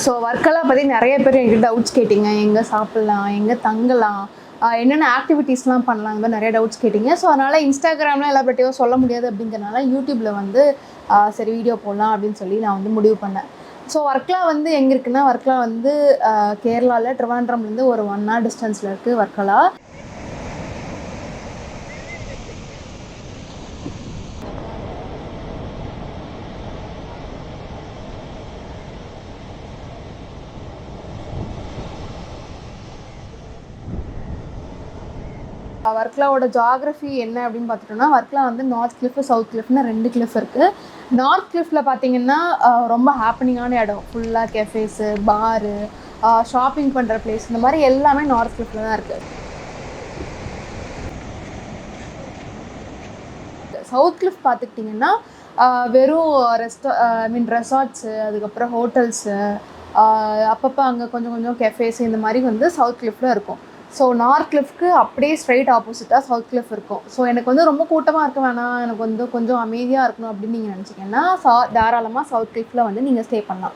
So Varkala பற்றி நிறைய பேர் என்கிட்ட டவுட்ஸ் கேட்டிங்க. எங்கே சாப்பிட்லாம், எங்கே தங்கலாம், என்னென்ன ஆக்டிவிட்டீஸ்லாம் பண்ணலாம், அந்த மாதிரி நிறைய டவுட்ஸ் கேட்டிங்க. ஸோ அதனால் இன்ஸ்டாகிராமில் எல்லா பற்றியும் சொல்ல முடியாது அப்படிங்கிறனால யூடியூப்பில் வந்து சரி வீடியோ போடலாம் அப்படின்னு சொல்லி நான் வந்து முடிவு பண்ணேன். ஸோ வர்க்கலா வந்து எங்கே இருக்குன்னா, வர்க்கலா வந்து கேரளாவில் ட்ரிவாண்ட்ரம்லேருந்து ஒரு 1 hour டிஸ்டன்ஸில் இருக்குது வர்க்கலா. வர்க்கலாவோட ஜியாகிரஃபி என்ன அப்படின்னு பார்த்துட்டோம்னா, வர்க்கலா வந்து நார்த் கிளிஃப், சவுத் கிளிஃப்னு 2 கிளிஃப் இருக்குது. நார்த் கிளிஃபில் பார்த்தீங்கன்னா ரொம்ப ஹாப்பனிங்கான இடம், ஃபுல்லாக கெஃபேஸு, பாரு, ஷாப்பிங் பண்ணுற பிளேஸ், இந்த மாதிரி எல்லாமே நார்த் கிளிஃபில் தான் இருக்குது. சவுத் கிளிஃப் பார்த்துக்கிட்டிங்கன்னா வெறும் ரெசார்ட்ஸு, அதுக்கப்புறம் ஹோட்டல்ஸு, அப்பப்போ அங்கே கொஞ்சம் கொஞ்சம் கெஃபேஸ், இந்த மாதிரி வந்து சவுத் கிளிஃபில் இருக்கும். ஸோ நார்த் கிளிஃப்க்கு அப்படியே ஸ்ட்ரைட் ஆப்போசிட்டாக சவுத் கிளிஃப் இருக்கும். ஸோ எனக்கு வந்து ரொம்ப கூட்டமாக இருக்க வேணாம், எனக்கு வந்து கொஞ்சம் அமைதியாக இருக்கணும் அப்படின்னு நீங்கள் நினச்சிங்கன்னா தாராளமாக சவுத் கிளிஃபில் வந்து நீங்கள் ஸ்டே பண்ணலாம்.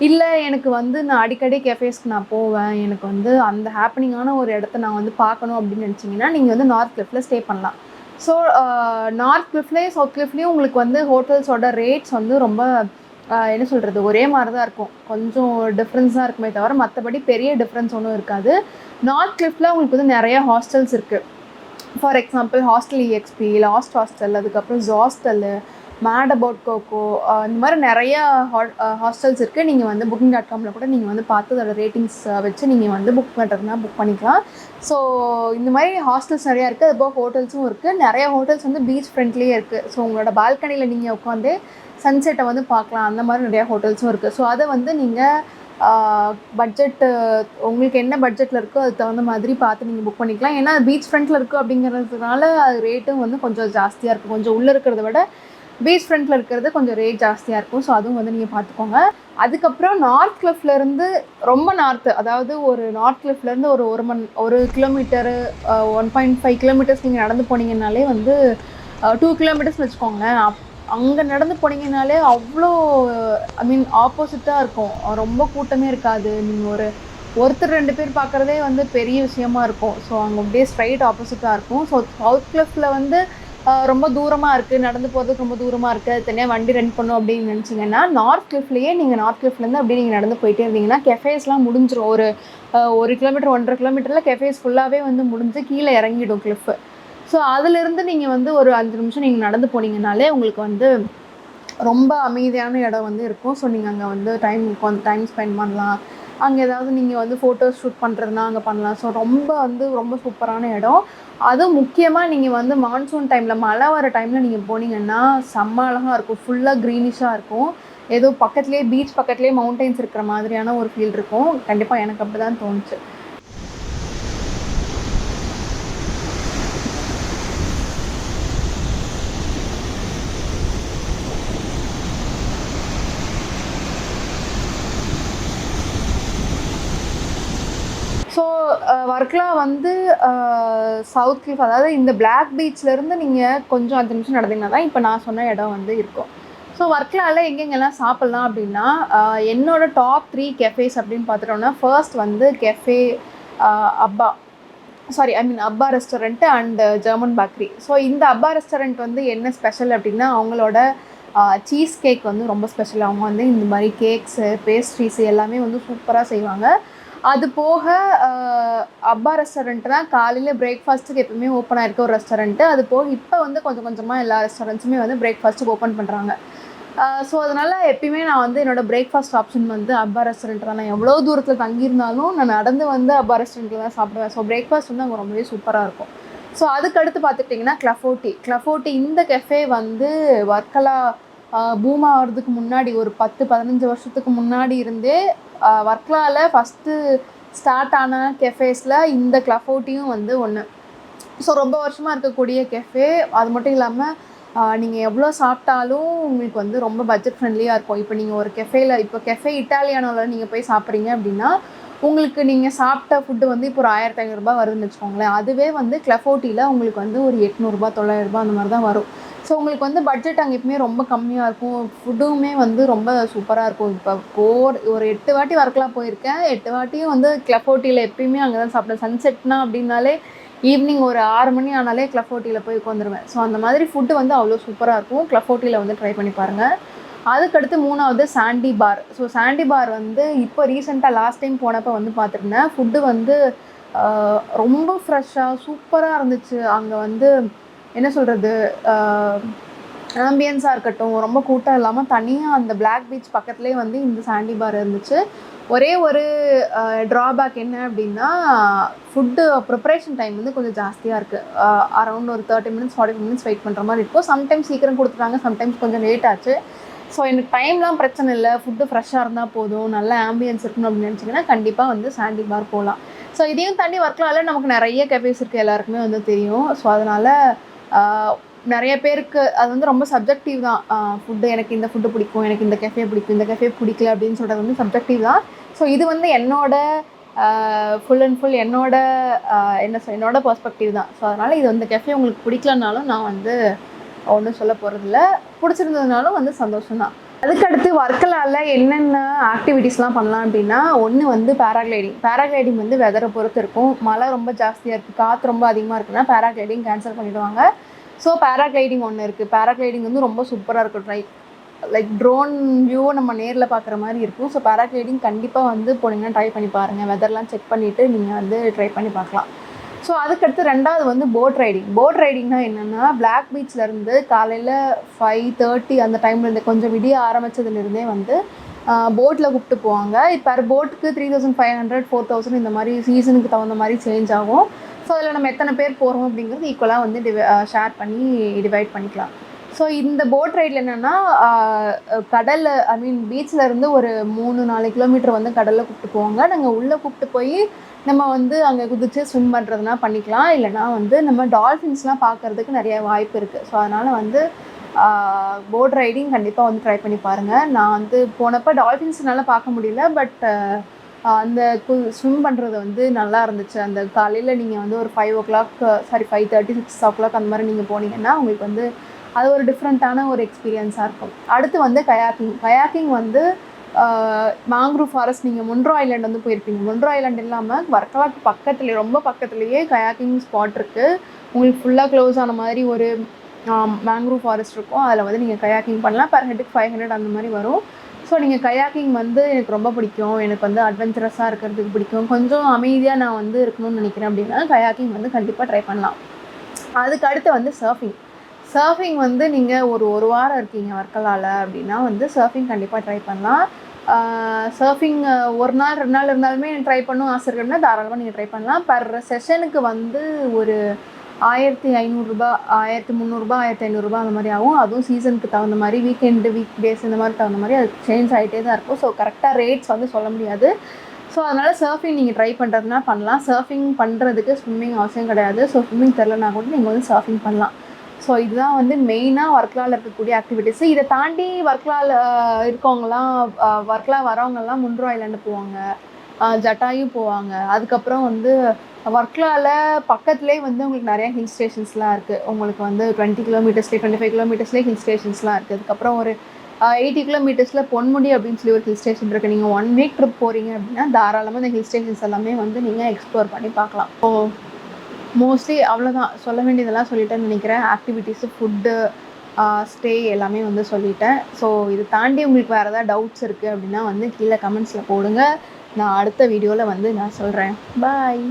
இல்லை எனக்கு வந்து நான் அடிக்கடி கெஃபேஸ்க்கு நான் போவேன், எனக்கு வந்து அந்த ஹாப்பனிங்கான ஒரு இடத்த நான் வந்து பார்க்கணும் அப்படின்னு நினச்சிங்கன்னா நீங்கள் வந்து நார்த் கிளிஃபில் ஸ்டே பண்ணலாம். ஸோ நார்த் கிளிஃப்லேயும் சவுத் கிளிஃப்லேயும் உங்களுக்கு வந்து ஹோட்டல்ஸோட ரேட்ஸ் வந்து ரொம்ப என்ன சொல்கிறது, ஒரே மாதிரி தான் இருக்கும். கொஞ்சம் டிஃப்ரென்ஸ் தான் இருக்குமே தவிர மற்றபடி பெரிய டிஃப்ரென்ஸ் ஒன்றும் இருக்காது. நார்த் கிளிஃபில் உங்களுக்கு வந்து நிறைய ஹாஸ்டல்ஸ் இருக்குது. For example hostel EXP, last hostel, அதுக்கப்புறம் ஜாஸ்டல்லு, மேட் அபவுட் கோகோ, இந்த மாதிரி நிறையா ஹாஸ்டல்ஸ் இருக்குது. நீங்கள் வந்து booking.comல கூட நீங்கள் வந்து பார்த்து அதோட ரேட்டிங்ஸ் வச்சு நீங்கள் வந்து புக் பண்ணுறதுனா புக் பண்ணிக்கலாம். ஸோ இந்த மாதிரி ஹாஸ்டல்ஸ் நிறையா இருக்குது. அதுபோக ஹோட்டல்ஸும் இருக்குது. நிறைய ஹோட்டல்ஸ் வந்து பீச் ஃப்ரண்ட்லேயே இருக்குது. ஸோ உங்களோட பால்கனியில் நீங்கள் உட்காந்து சன்செட்டை வந்து பார்க்கலாம். அந்த மாதிரி நிறையா ஹோட்டல்ஸும் இருக்குது. ஸோ அதை வந்து நீங்கள் பட்ஜெட்டு உங்களுக்கு என்ன பட்ஜெட்டில் இருக்கோ அதுக்கு தகுந்த மாதிரி பார்த்து நீங்கள் புக் பண்ணிக்கலாம். ஏன்னா பீச் ஃப்ரண்ட்டில் இருக்குது அப்படிங்கிறதுனால அது ரேட்டும் வந்து கொஞ்சம் ஜாஸ்தியாக இருக்கும். கொஞ்சம் உள்ளே இருக்கிறத விட பீச் ஃப்ரண்ட்டில் இருக்கிறது கொஞ்சம் ரேட் ஜாஸ்தியாக இருக்கும். ஸோ அதுவும் வந்து நீங்கள் பார்த்துக்கோங்க. அதுக்கப்புறம் நார்த் கிளிஃப்லேருந்து ரொம்ப நார்த்து, அதாவது ஒரு நார்த் கிளிஃப்லேருந்து ஒரு 1 கிலோமீட்டரு 1.5 கிலோமீட்டர்ஸ் நீங்கள் நடந்து போனீங்கன்னாலே வந்து 2 கிலோமீட்டர்ஸ்னு வச்சுக்கோங்களேன். அங்கே நடந்து போனீங்கனாலே அவ்வளோ ஆப்போசிட்டாக இருக்கும். ரொம்ப கூட்டமே இருக்காது. நீங்கள் ஒருத்தர் 2 பேர் பார்க்குறதே வந்து பெரிய விஷயமா இருக்கும். ஸோ அங்கே அப்படியே ஸ்ட்ரைட் ஆப்போசிட்டாக இருக்கும். ஸோ சவுத் கிளிஃபில் வந்து ரொம்ப தூரமாக இருக்குது, நடந்து போகிறதுக்கு ரொம்ப தூரமாக இருக்குது, அது தனியாக வண்டி ரெண்ட் பண்ணணும் அப்படின்னு நினச்சிங்கன்னா நார்த் கிளிஃப்லேயே நீங்கள் நார்த் கிளிஃப்லேருந்து அப்படியே நீங்கள் நடந்து போயிட்டே இருந்தீங்கன்னா கெஃபேஸ்லாம் முடிஞ்சிடும். ஒரு கிலோமீட்டர் 1.5 கிலோமீட்டரில் கெஃபேஸ் ஃபுல்லாகவே வந்து முடிஞ்சு கீழே இறங்கிடும் கிளிஃபு. ஸோ அதிலிருந்து நீங்கள் வந்து ஒரு 5 நிமிஷம் நீங்கள் நடந்து போனீங்கனாலே உங்களுக்கு வந்து ரொம்ப அமைதியான இடம் வந்து இருக்கும். ஸோ நீங்கள் அங்கே வந்து டைம் ஸ்பெண்ட் பண்ணலாம். அங்கே ஏதாவது நீங்கள் வந்து ஃபோட்டோஸ் ஷூட் பண்ணுறதுனா அங்கே பண்ணலாம். ஸோ ரொம்ப சூப்பரான இடம். அதுவும் முக்கியமாக நீங்கள் வந்து மான்சூன் டைமில், மழை வர டைமில் நீங்கள் போனீங்கன்னா செம்ம அழகாக இருக்கும். ஃபுல்லாக க்ரீனிஷாக இருக்கும். ஏதோ பக்கத்துலேயே பீச் பக்கத்துலேயே மவுண்டெயின்ஸ் இருக்கிற மாதிரியான ஒரு ஃபீல் இருக்கும். கண்டிப்பாக எனக்கு அப்படி தான் தோணுச்சு. ஸோ வர்க்கலா வந்து சவுத் கிளிஃப், அதாவது இந்த பிளாக் பீச்லேருந்து நீங்கள் கொஞ்சம் 5 நிமிஷம் நடந்தீங்கன்னா தான் இப்போ நான் சொன்ன இடம் வந்து இருக்கும். ஸோ வர்க்கலாவில் எங்கெங்கெல்லாம் சாப்பிட்லாம் அப்படின்னா, என்னோட டாப் 3 கெஃபேஸ் அப்படின்னு பார்த்துட்டோம்னா, ஃபர்ஸ்ட் வந்து கெஃபே அப்பா restaurant and German bakery. So இந்த அப்பா ரெஸ்டாரண்ட் வந்து என்ன ஸ்பெஷல் அப்படின்னா, அவங்களோட சீஸ் கேக் வந்து ரொம்ப ஸ்பெஷல். அவங்க வந்து இந்த மாதிரி கேக்ஸு, பேஸ்ட்ரீஸு எல்லாமே வந்து சூப்பராக செய்வாங்க. அது போக அப்பா ரெஸ்டாரண்ட் தான் காலையில் பிரேக்ஃபாஸ்ட்டுக்கு எப்பவுமே ஓப்பன் ஆகிருக்க ஒரு ரெஸ்டாரண்ட்டு. அது போக இப்போ வந்து கொஞ்சம் கொஞ்சமாக எல்லா ரெஸ்டாரண்ட்ஸுமே வந்து பிரேக்ஃபாஸ்ட்டுக்கு ஓப்பன் பண்ணுறாங்க. ஸோ அதனால் எப்பயுமே நான் வந்து என்னோடய பிரேக்ஃபாஸ்ட் ஆப்ஷன் வந்து அப்பா ரெஸ்டாரண்ட் தான். நான் எவ்வளோ தூரத்தில் தங்கியிருந்தாலும் நான் நடந்து வந்து அப்பா ரெஸ்டாரண்ட்டில் தான் சாப்பிடுவேன். ஸோ பிரேக்ஃபாஸ்ட் வந்து அங்கே ரொம்பவே சூப்பராக இருக்கும். ஸோ அதுக்கடுத்து பார்த்துக்கிட்டிங்கன்னா கிளஃபோட்டி இந்த கெஃபே வந்து வர்க்கலா பூம் ஆகிறதுக்கு முன்னாடி ஒரு 10-15 வருஷத்துக்கு முன்னாடி இருந்தே வர்க்கலாவில் ஃபஸ்ட்டு ஸ்டார்ட் ஆன கெஃபேஸில் இந்த கிளஃபோட்டியும் வந்து ஒன்று. ஸோ ரொம்ப வருஷமாக இருக்கக்கூடிய கெஃபே. அது மட்டும் இல்லாமல் நீங்கள் எவ்வளோ சாப்பிட்டாலும் உங்களுக்கு வந்து ரொம்ப பட்ஜெட் ஃப்ரெண்ட்லியாக இருக்கும். இப்போ நீங்கள் ஒரு கெஃபே இட்டாலியானோவில் நீங்கள் போய் சாப்பிட்றீங்க அப்படின்னா உங்களுக்கு நீங்கள் சாப்பிட்ட ஃபுட்டு வந்து இப்போ ஒரு 1500 ரூபாய் வருதுன்னு வச்சுக்கோங்களேன். அதுவே வந்து கிளஃபோட்டியில் உங்களுக்கு வந்து ஒரு 800 ரூபாய் 900 ரூபாய் அந்த மாதிரி தான் வரும். ஸோ உங்களுக்கு வந்து பட்ஜெட் அங்கே எப்பவுமே ரொம்ப கம்மியாக இருக்கும். ஃபுட்டுமே வந்து ரொம்ப சூப்பராக இருக்கும். இப்போ ஒரு 8 வாட்டி வர்க்கலா போயிருக்கேன். 8 வாட்டியும் வந்து கிளப் ஹோட்டலில் எப்பயுமே அங்கே தான் சாப்பிட்டேன். சன்செட்னா அப்படின்னாலே ஈவினிங் ஒரு 6 மணி ஆனாலே கிளப் ஹோட்டலில் போய் உட்காந்துருவேன். ஸோ அந்த மாதிரி ஃபுட்டு வந்து அவ்வளோ சூப்பராக இருக்கும். கிளப் ஹோட்டலில் வந்து ட்ரை பண்ணி பாருங்கள். அதுக்கடுத்து 3வது சாண்டி பார். ஸோ சாண்டி பார் வந்து இப்போ ரீசெண்டாக லாஸ்ட் டைம் போனப்போ வந்து பார்த்துருந்தேன். ஃபுட்டு வந்து ரொம்ப ஃப்ரெஷ்ஷாக சூப்பராக இருந்துச்சு. அங்கே வந்து என்ன சொல்கிறது, ஆம்பியன்ஸாக இருக்கட்டும், ரொம்ப கூட்டம் இல்லாமல் தனியாக அந்த பிளாக் பீச் பக்கத்துலேயே வந்து இந்த சாண்டி பார் இருந்துச்சு. ஒரே ஒரு ட்ராபேக் என்ன அப்படின்னா, ஃபுட்டு ப்ரிப்பரேஷன் டைம் வந்து கொஞ்சம் ஜாஸ்தியாக இருக்குது. அரௌண்ட் ஒரு 30 மினிட்ஸ் 45 மினிட்ஸ் வெயிட் பண்ணுற மாதிரி இருக்கும். சம்டைம்ஸ் சீக்கிரம் கொடுத்துட்டாங்க, சம்டைம்ஸ் கொஞ்சம் லேட் ஆச்சு. ஸோ எனக்கு டைம்லாம் பிரச்சனை இல்லை, ஃபுட்டு ஃப்ரெஷ்ஷாக இருந்தால் போதும், நல்ல ஆம்பியன்ஸ் இருக்கணும் அப்படின்னு நினச்சிங்கன்னா கண்டிப்பாக வந்து சாண்டி பார் போகலாம். ஸோ இதையும் தாண்டி வர்க்கலாவில் நமக்கு நிறைய கஃபேஸ் இருக்குது, எல்லாருக்குமே வந்து தெரியும். ஸோ அதனால் நிறைய பேருக்கு அது வந்து ரொம்ப சப்ஜெக்டிவ் தான். ஃபுட்டு எனக்கு இந்த ஃபுட்டு பிடிக்கும், எனக்கு இந்த கெஃபே பிடிக்கும், இந்த கெஃபே பிடிக்கல அப்படின்னு சொல்கிறது வந்து சப்ஜெக்டிவ் தான். ஸோ இது வந்து என்னோட ஃபுல் அண்ட் ஃபுல் என்னோட என்னோட பெர்ஸ்பெக்டிவ் தான். ஸோ அதனால் இது வந்து கெஃபே உங்களுக்கு பிடிக்கலனாலும் நான் வந்து ஒன்றும் சொல்ல போகிறதில்ல, பிடிச்சிருந்ததுனாலும் வந்து சந்தோஷம் தான். அதுக்கடுத்து வர்க்கலாவில் என்னென்ன ஆக்டிவிட்டீஸ்லாம் பண்ணலாம் அப்படின்னா, ஒன்று வந்து பேராகிளைடிங் வந்து வெதரை பொறுத்து இருக்கும். மழை ரொம்ப ஜாஸ்தியாக இருக்குது, காற்று ரொம்ப அதிகமாக இருக்குன்னா பேராகிளைடிங் கேன்சல் பண்ணிவிடுவாங்க. ஸோ பேராகிளைடிங் ஒன்று இருக்குது. பேராகிளைடிங் வந்து ரொம்ப சூப்பராக இருக்கும். லைக் ட்ரோன் வியூவை நம்ம நேரில் பார்க்குற மாதிரி இருக்கும். ஸோ பேராகிளைடிங் கண்டிப்பாக வந்து போனீங்கன்னா ட்ரை பண்ணி பாருங்கள். வெதர்லாம் செக் பண்ணிவிட்டு நீங்கள் வந்து ட்ரை பண்ணி பார்க்கலாம். ஸோ அதுக்கடுத்து 2வது வந்து போட் ரைடிங்னா என்னென்னா, பிளாக் பீச்லேருந்து காலையில் 5:30 அந்த டைம்லேருந்து கொஞ்சம் விடிய ஆரம்பித்ததுலேருந்தே வந்து போட்டில் கூப்பிட்டு போவாங்க. இப்போ போட்டுக்கு 3500 4000 இந்த மாதிரி சீசனுக்கு தகுந்த மாதிரி சேஞ்ச் ஆகும். ஸோ அதில் நம்ம எத்தனை பேர் போகிறோம் அப்படிங்கிறது ஈக்குவலாக வந்து ஷேர் பண்ணி டிவைட் பண்ணிக்கலாம். ஸோ இந்த போட் ரைடில் என்னென்னா, கடலில் பீச்சில் இருந்து ஒரு 3-4 கிலோமீட்டர் வந்து கடலில் கூப்பிட்டு போவாங்க. நாங்கள் உள்ளே கூப்பிட்டு போய் நம்ம வந்து அங்கே குதித்து ஸ்விம் பண்ணுறதுனா பண்ணிக்கலாம். இல்லைனா வந்து நம்ம டால்ஃபின்ஸ்லாம் பார்க்குறதுக்கு நிறைய வாய்ப்பு இருக்குது. ஸோ அதனால் வந்து போட் ரைடிங் கண்டிப்பாக வந்து ட்ரை பண்ணி பாருங்கள். நான் வந்து போனப்போ டால்ஃபின்ஸ்னால பார்க்க முடியல, பட் அந்த ஸ்விம் பண்ணுறது வந்து நல்லா இருந்துச்சு. அந்த காலையில் நீங்கள் வந்து ஒரு 5:30 6 அந்த மாதிரி நீங்கள் போனீங்கன்னா உங்களுக்கு வந்து அது ஒரு டிஃப்ரெண்ட்டான ஒரு எக்ஸ்பீரியன்ஸாக இருக்கும். அடுத்து வந்து கயாக்கிங் வந்து மேங்க்ரூவ் ஃபாரஸ்ட், நீங்கள் முன்ட்ரோ ஐலாண்ட் வந்து போயிருப்பீங்க. முன்ட்ரோ ஐலாண்ட் இல்லாமல் வர்க்கலாக்கு பக்கத்துலேயே ரொம்ப பக்கத்துலேயே கயாக்கிங் ஸ்பாட் இருக்குது. உங்களுக்கு ஃபுல்லாக க்ளோஸ் ஆன மாதிரி ஒரு மேங்க்ரூவ் ஃபாரஸ்ட் இருக்கும். அதில் வந்து நீங்கள் கயாக்கிங் பண்ணலாம். பர் ஹெட்டுக்கு 500 அந்த மாதிரி வரும். ஸோ நீங்கள் கயாக்கிங் வந்து எனக்கு ரொம்ப பிடிக்கும், எனக்கு வந்து அட்வென்ச்சரஸாக இருக்கிறதுக்கு பிடிக்கும், கொஞ்சம் அமைதியாக நான் வந்து இருக்கணும்னு நினைக்கிறேன் அப்படின்னா கயாக்கிங் வந்து கண்டிப்பாக ட்ரை பண்ணலாம். அதுக்கு அடுத்து வந்து சர்ஃபிங் வந்து நீங்கள் ஒரு வாரம் இருக்கீங்க வர்க்கலாவில் அப்படின்னா வந்து சர்ஃபிங் கண்டிப்பாக ட்ரை பண்ணலாம். சர்ஃபிங் ஒரு நாள் 2 நாள் இருந்தாலுமே ட்ரை பண்ணணும் ஆசை இருக்குன்னா தாராளமாக நீங்கள் ட்ரை பண்ணலாம். பர் செஷனுக்கு வந்து ஒரு 1500 1300 1500 அந்த மாதிரி ஆகும். அதுவும் சீசனுக்கு தகுந்த மாதிரி வீக் டேஸ் இந்த மாதிரி தகுந்த மாதிரி அது சேஞ்ச் ஆகிட்டே தான் இருக்கும். ஸோ கரெக்டாக ரேட்ஸ் வந்து சொல்ல முடியாது. ஸோ அதனால் சர்ஃபிங் நீங்கள் ட்ரை பண்ணுறதுனா பண்ணலாம். சர்ஃபிங் பண்ணுறதுக்கு ஸ்விம்மிங் அவசியம் கிடையாது. ஸோ ஸ்விம்மிங் தெரிலனா கூட நீங்கள் வந்து சர்ஃபிங் பண்ணலாம். ஸோ இதுதான் வந்து மெயினாக வர்க்கலாவில் இருக்கக்கூடிய ஆக்டிவிட்டீஸு. இதை தாண்டி வர்க்கலாவில் இருக்கவங்கலாம் வர்க்கலா வரவங்கெல்லாம் முன்ட்ரோ ஐலாண்டு போவாங்க, ஜட்டாயும் போவாங்க. அதுக்கப்புறம் வந்து வர்க்கலாவில் பக்கத்துலேயே வந்து உங்களுக்கு நிறையா ஹில் ஸ்டேஷன்ஸ்லாம் இருக்குது. உங்களுக்கு வந்து 20 கிலோமீட்டர்ஸ்லேயே 25 கிலோமீட்டர்ஸ்லேயே ஹில் ஸ்டேஷன்ஸ்லாம் இருக்குது. அதுக்கப்புறம் ஒரு 80 கிலோமீட்டர்ஸில் பொன்முடி அப்படின்னு சொல்லி ஒரு ஹில் ஸ்டேஷன் இருக்குது. நீங்கள் 1 வீக் ட்ரிப் போகிறீங்க அப்படின்னா தாராளமாக இந்த ஹில் ஸ்டேஷன்ஸ் எல்லாமே வந்து நீங்கள் எக்ஸ்ப்ளோர் பண்ணி பார்க்கலாம். ஸோ மோஸ்ட்லி அவ்வளோதான், சொல்ல வேண்டியதெல்லாம் சொல்லிட்டேன்னு நினைக்கிறேன். ஆக்டிவிட்டீஸு, ஃபுட்டு, ஸ்டே எல்லாமே வந்து சொல்லிட்டேன். ஸோ இது தாண்டி உங்களுக்கு வேறு ஏதாவது டவுட்ஸ் இருக்குது அப்படின்னா வந்து கீழே கமெண்ட்ஸில் போடுங்க. நான் அடுத்த வீடியோவில் வந்து நான் சொல்கிறேன். பாய்.